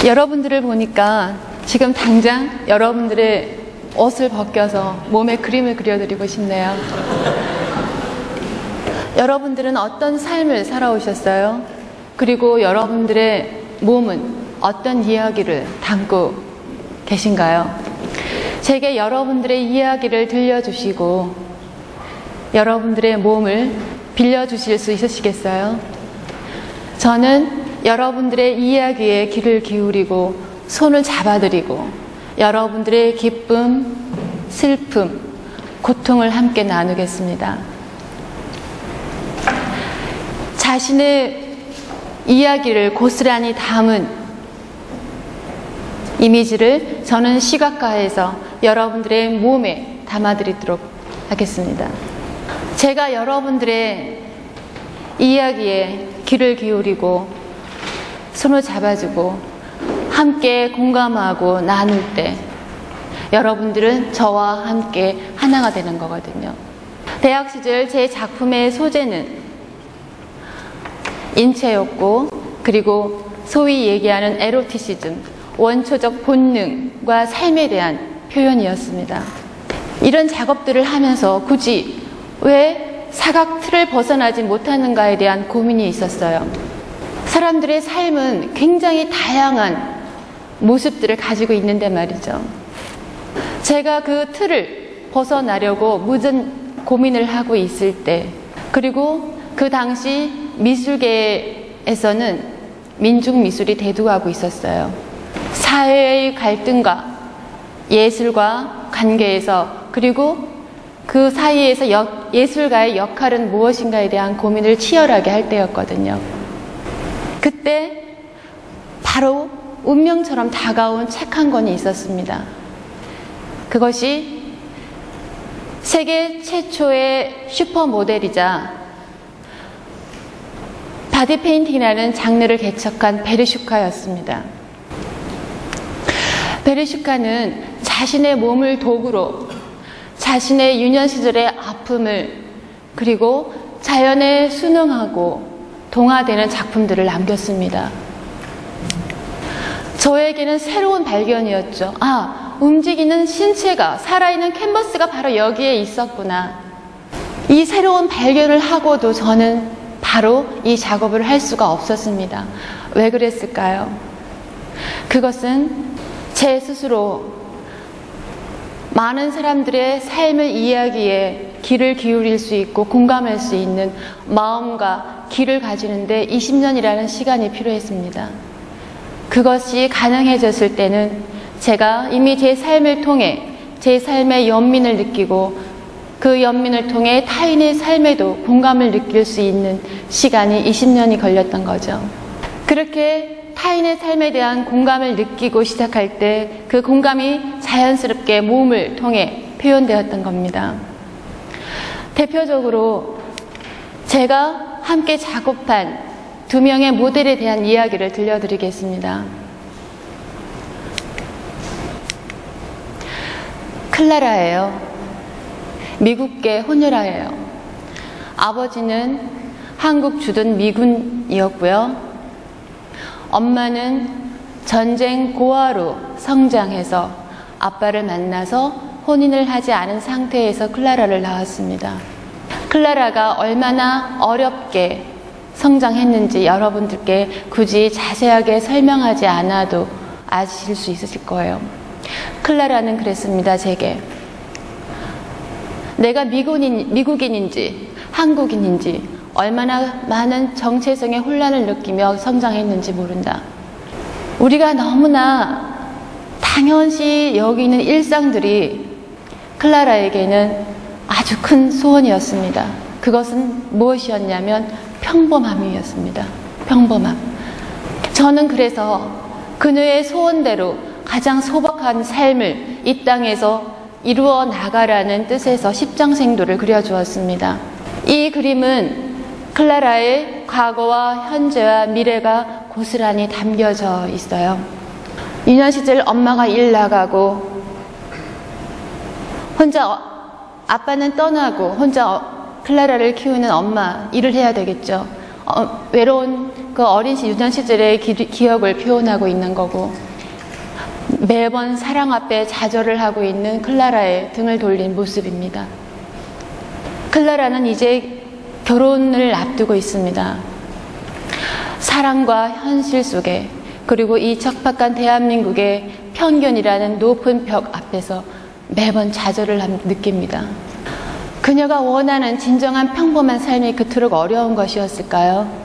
여러분들을 보니까 지금 당장 여러분들의 옷을 벗겨서 몸에 그림을 그려드리고 싶네요. 여러분들은 어떤 삶을 살아오셨어요? 그리고 여러분들의 몸은 어떤 이야기를 담고 계신가요? 제게 여러분들의 이야기를 들려주시고 여러분들의 몸을 빌려주실 수 있으시겠어요? 저는 여러분들의 이야기에 귀를 기울이고 손을 잡아드리고 여러분들의 기쁨, 슬픔, 고통을 함께 나누겠습니다. 자신의 이야기를 고스란히 담은 이미지를 저는 시각화해서 여러분들의 몸에 담아드리도록 하겠습니다. 제가 여러분들의 이야기에 귀를 기울이고 손을 잡아주고 함께 공감하고 나눌 때 여러분들은 저와 함께 하나가 되는 거거든요. 대학 시절 제 작품의 소재는 인체욕구 그리고 소위 얘기하는 에로티시즘, 원초적 본능과 삶에 대한 표현이었습니다. 이런 작업들을 하면서 굳이 왜 사각 틀을 벗어나지 못하는가에 대한 고민이 있었어요. 사람들의 삶은 굉장히 다양한 모습들을 가지고 있는데 말이죠. 제가 그 틀을 벗어나려고 무슨 고민을 하고 있을 때, 그리고 그 당시 미술계에서는 민중미술이 대두하고 있었어요. 사회의 갈등과 예술과 관계에서, 그리고 그 사이에서 예술가의 역할은 무엇인가에 대한 고민을 치열하게 할 때였거든요. 그때 바로 운명처럼 다가온 책 한 권이 있었습니다. 그것이 세계 최초의 슈퍼모델이자 바디페인팅이라는 장르를 개척한 베르슈카였습니다. 베르슈카는 자신의 몸을 도구로 자신의 유년 시절의 아픔을 그리고 자연에 순응하고 동화되는 작품들을 남겼습니다. 저에게는 새로운 발견이었죠. 움직이는 신체가, 살아있는 캔버스가 바로 여기에 있었구나. 이 새로운 발견을 하고도 저는 바로 이 작업을 할 수가 없었습니다. 왜 그랬을까요? 그것은 제 스스로 많은 사람들의 삶의 이야기에 귀를 기울일 수 있고 공감할 수 있는 마음과 귀를 가지는데 20년이라는 시간이 필요했습니다. 그것이 가능해졌을 때는 제가 이미 제 삶을 통해 제 삶의 연민을 느끼고 그 연민을 통해 타인의 삶에도 공감을 느낄 수 있는 시간이 20년이 걸렸던 거죠. 그렇게 타인의 삶에 대한 공감을 느끼고 시작할 때 그 공감이 자연스럽게 몸을 통해 표현되었던 겁니다. 대표적으로 제가 함께 작업한 2명의 모델에 대한 이야기를 들려드리겠습니다. 클라라예요. 미국계 혼혈아예요. 아버지는 한국 주둔 미군이었고요. 엄마는 전쟁 고아로 성장해서 아빠를 만나서 혼인을 하지 않은 상태에서 클라라를 낳았습니다. 클라라가 얼마나 어렵게 성장했는지 여러분들께 굳이 자세하게 설명하지 않아도 아실 수 있으실 거예요. 클라라는 그랬습니다. 제게 내가 미국인인지 한국인인지 얼마나 많은 정체성의 혼란을 느끼며 성장했는지 모른다. 우리가 너무나 당연시 여기는 일상들이 클라라에게는 아주 큰 소원이었습니다. 그것은 무엇이었냐면 평범함이었습니다. 평범함. 저는 그래서 그녀의 소원대로 가장 소박한 삶을 이 땅에서 이루어 나가라는 뜻에서 십장생도를 그려주었습니다. 이 그림은 클라라의 과거와 현재와 미래가 고스란히 담겨져 있어요. 유년 시절 엄마가 일 나가고 혼자 아빠는 떠나고 혼자 클라라를 키우는 엄마, 일을 해야 되겠죠. 외로운 그 어린 유년 시절의 기억을 표현하고 있는 거고, 매번 사랑 앞에 좌절을 하고 있는 클라라의 등을 돌린 모습입니다. 클라라는 이제 결혼을 앞두고 있습니다. 사랑과 현실 속에, 그리고 이 척박한 대한민국의 편견이라는 높은 벽 앞에서 매번 좌절을 느낍니다. 그녀가 원하는 진정한 평범한 삶이 그토록 어려운 것이었을까요?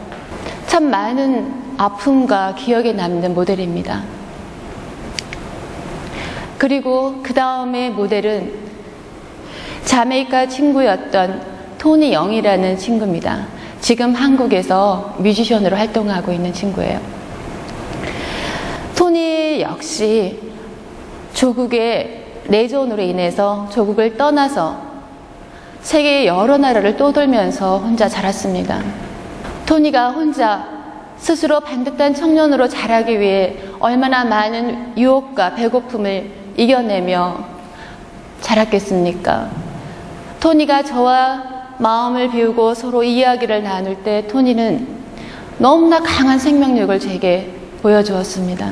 참 많은 아픔과 기억에 남는 모델입니다. 그리고 그 다음에 모델은 자메이카 친구였던 토니 영이라는 친구입니다. 지금 한국에서 뮤지션으로 활동하고 있는 친구예요. 토니 역시 조국의 내전으로 인해서 조국을 떠나서 세계의 여러 나라를 떠돌면서 혼자 자랐습니다. 토니가 혼자 스스로 반듯한 청년으로 자라기 위해 얼마나 많은 유혹과 배고픔을 이겨내며 자랐겠습니까? 토니가 저와 마음을 비우고 서로 이야기를 나눌 때 토니는 너무나 강한 생명력을 제게 보여주었습니다.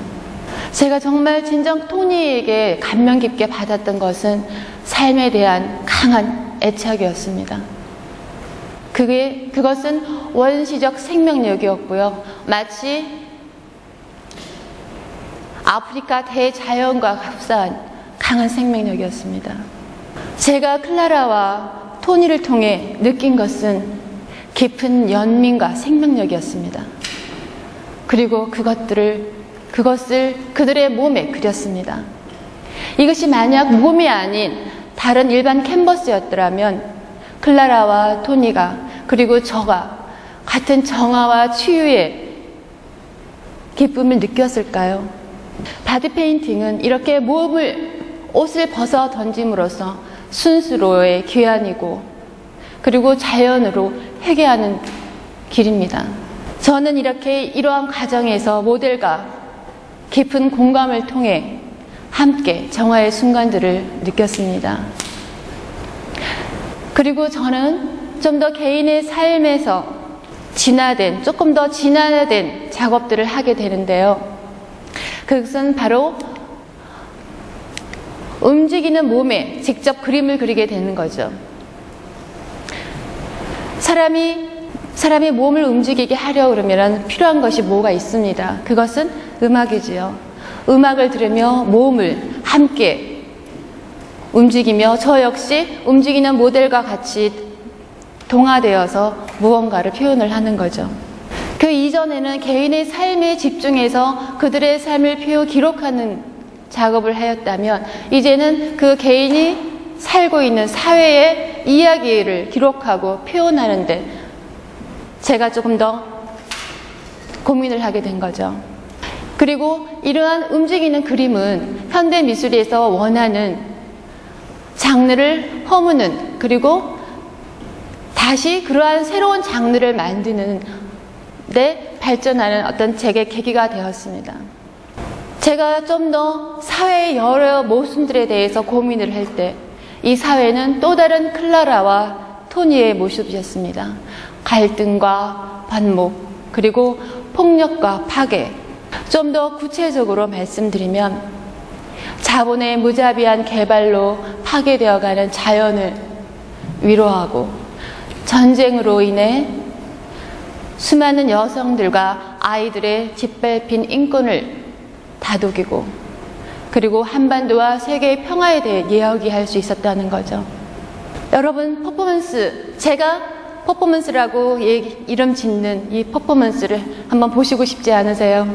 제가 정말 진정 토니에게 감명 깊게 받았던 것은 삶에 대한 강한 애착이었습니다. 그것은 원시적 생명력이었고요. 마치 아프리카 대자연과 흡사한 강한 생명력이었습니다. 제가 클라라와 토니를 통해 느낀 것은 깊은 연민과 생명력이었습니다. 그리고 그것을 그들의 몸에 그렸습니다. 이것이 만약 몸이 아닌 다른 일반 캔버스였더라면 클라라와 토니가, 그리고 저가 같은 정화와 치유의 기쁨을 느꼈을까요? 바디 페인팅은 이렇게 옷을 벗어 던짐으로써 순수로의 귀환이고, 그리고 자연으로 회개하는 길입니다. 저는 이러한 과정에서 모델과 깊은 공감을 통해 함께 정화의 순간들을 느꼈습니다. 그리고 저는 좀 더 개인의 삶에서 조금 더 진화된 작업들을 하게 되는데요. 그것은 바로 움직이는 몸에 직접 그림을 그리게 되는 거죠. 사람이 몸을 움직이게 하려고 그러면 필요한 것이 뭐가 있습니다. 그것은 음악이지요. 음악을 들으며 몸을 함께 움직이며 저 역시 움직이는 모델과 같이 동화되어서 무언가를 표현을 하는 거죠. 그 이전에는 개인의 삶에 집중해서 그들의 삶을 기록하는 작업을 하였다면, 이제는 그 개인이 살고 있는 사회의 이야기를 기록하고 표현하는데 제가 조금 더 고민을 하게 된 거죠. 그리고 이러한 움직이는 그림은 현대 미술에서 원하는 장르를 허무는, 그리고 다시 그러한 새로운 장르를 만드는 데 발전하는 어떤 제게 계기가 되었습니다. 제가 좀 더 사회의 여러 모순들에 대해서 고민을 할 때 이 사회는 또 다른 클라라와 토니의 모습이었습니다. 갈등과 반목, 그리고 폭력과 파괴. 좀 더 구체적으로 말씀드리면 자본의 무자비한 개발로 파괴되어가는 자연을 위로하고, 전쟁으로 인해 수많은 여성들과 아이들의 짓밟힌 인권을 다독이고, 그리고 한반도와 세계의 평화에 대해 이야기할 수 있었다는 거죠. 여러분, 제가 퍼포먼스라고 이름 짓는 이 퍼포먼스를 한번 보시고 싶지 않으세요?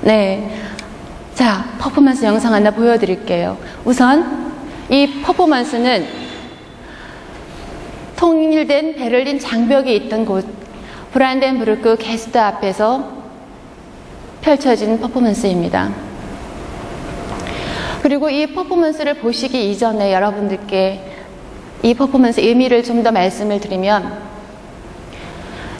네. 자, 퍼포먼스 영상 하나 보여드릴게요. 우선 이 퍼포먼스는 통일된 베를린 장벽이 있던 곳 브란덴부르크 게스트 앞에서 펼쳐진 퍼포먼스입니다. 그리고 이 퍼포먼스를 보시기 이전에 여러분들께 이 퍼포먼스의 의미를 좀 더 말씀을 드리면,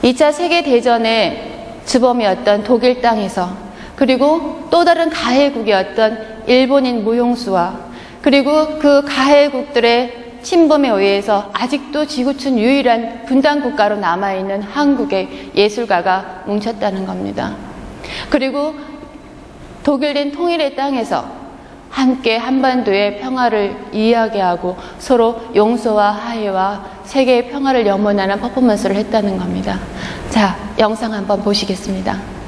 2차 세계대전의 주범이었던 독일 땅에서, 그리고 또 다른 가해국이었던 일본인 무용수와, 그리고 그 가해국들의 침범에 의해서 아직도 지구촌 유일한 분단 국가로 남아있는 한국의 예술가가 뭉쳤다는 겁니다. 그리고 독일인 통일의 땅에서 함께 한반도의 평화를 이야기하고 서로 용서와 화해와 세계의 평화를 염원하는 퍼포먼스를 했다는 겁니다. 자, 영상 한번 보시겠습니다.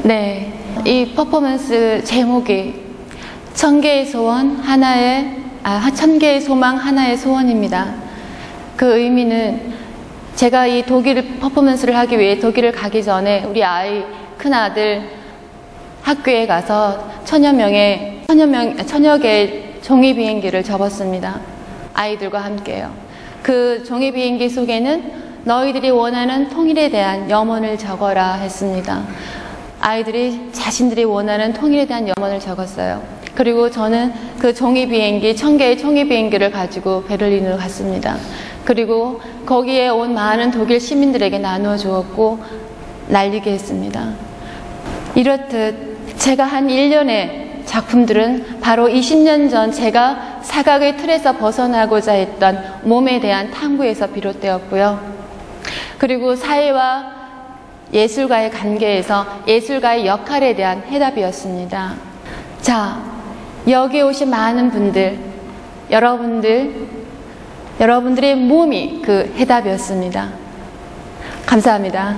네, 이 퍼포먼스 제목이 천개의 소원 천개의 소망 하나의 소원입니다. 그 의미는 제가 이 독일 퍼포먼스를 하기 위해 독일을 가기 전에 우리 큰아들 학교에 가서 천여 개의 종이 비행기를 접었습니다. 아이들과 함께요. 그 종이 비행기 속에는 너희들이 원하는 통일에 대한 염원을 적어라 했습니다. 아이들이 자신들이 원하는 통일에 대한 염원을 적었어요. 그리고 저는 그 종이 비행기, 1000개의 종이 비행기를 가지고 베를린으로 갔습니다. 그리고 거기에 온 많은 독일 시민들에게 나누어 주었고 날리게 했습니다. 이렇듯 제가 한 1년의 작품들은 바로 20년 전 제가 사각의 틀에서 벗어나고자 했던 몸에 대한 탐구에서 비롯되었고요. 그리고 사회와 예술가의 관계에서 예술가의 역할에 대한 해답이었습니다. 자, 여기에 오신 많은 분들, 여러분들의 몸이 그 해답이었습니다. 감사합니다.